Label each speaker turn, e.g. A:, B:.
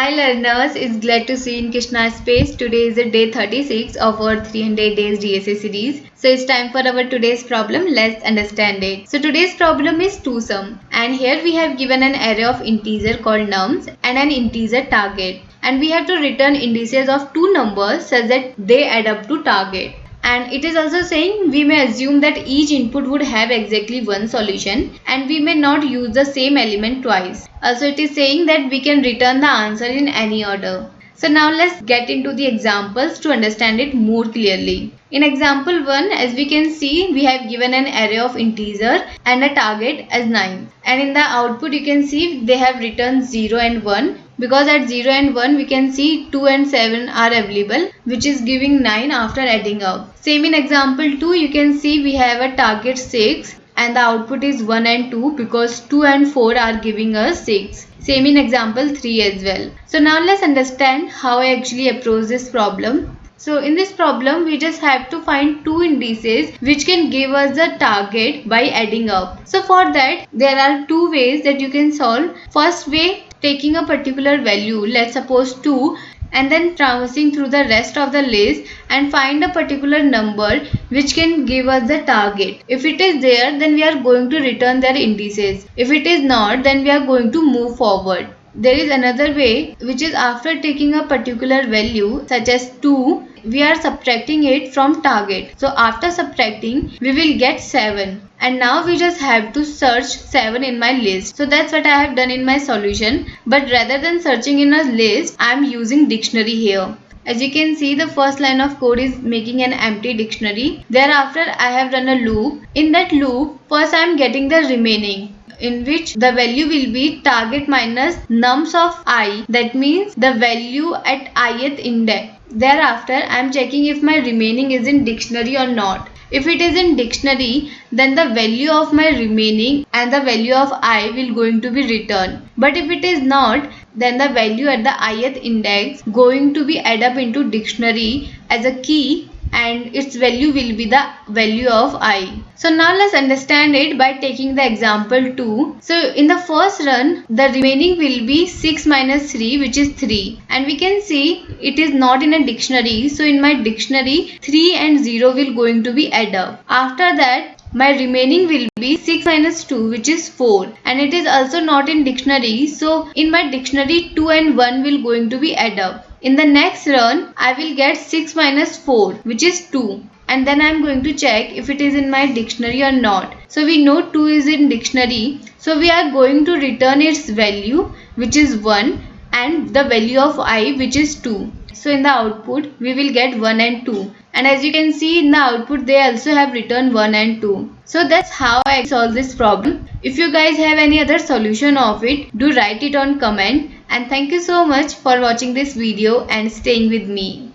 A: Hi learners, it's glad to see you in Krishna's space. Today is the day 36 of our 300 days DSA series. So it's time for our today's problem. Let's understand it. So today's problem is twosome, and here we have given an array of integer called nums and an integer target, and we have to return indices of two numbers such that they add up to target. And it is also saying we may assume that each input would have exactly one solution and we may not use the same element twice. Also it is saying that we can return the answer in any order. So now let's get into the examples to understand it more clearly. In example 1, as we can see, we have given an array of integer and a target as 9. And in the output you can see they have returned 0 and 1. Because at 0 and 1 we can see 2 and 7 are available, which is giving 9 after adding up. Same in example 2, you can see we have a target 6 and the output is 1 and 2 because 2 and 4 are giving us 6. Same in example 3 as well. So now let's understand how I actually approach this problem. So in this problem we just have to find two indices which can give us the target by adding up. So for that there are two ways that you can solve. First way, taking a particular value, let's suppose 2, and then traversing through the rest of the list and find a particular number which can give us the target. If it is there, then we are going to return their indices. If it is not, then we are going to move forward. There is another way, which is after taking a particular value such as 2, we are subtracting it from target. So after subtracting we will get 7, and now we just have to search 7 in my list. So that's what I have done in my solution, but rather than searching in a list I am using dictionary here. As you can see, the first line of code is making an empty dictionary. Thereafter I have run a loop. In that loop first I am getting the remaining, in which the value will be target minus nums of I, that means the value at ith index. Thereafter I am checking if my remaining is in dictionary or not. If it is in dictionary, then the value of my remaining and the value of I will going to be returned. But if it is not, then the value at the ith index going to be add up into dictionary as a key, and its value will be the value of I. So now let's understand it by taking the example 2. So in the first run, the remaining will be 6 minus 3, which is 3. And we can see it is not in a dictionary. So in my dictionary, 3 and 0 will going to be add up. After that, my remaining will be 6 minus 2, which is 4, and it is also not in dictionary. So in my dictionary 2 and 1 will going to be add up. In the next run I will get 6 minus 4, which is 2, and then I am going to check if it is in my dictionary or not. So we know 2 is in dictionary, so we are going to return its value, which is 1, and the value of I, which is 2. So in the output we will get 1 and 2, and as you can see in the output they also have returned 1 and 2. So that's how I solve this problem. If you guys have any other solution of it, do write it on comment. And thank you so much for watching this video and staying with me.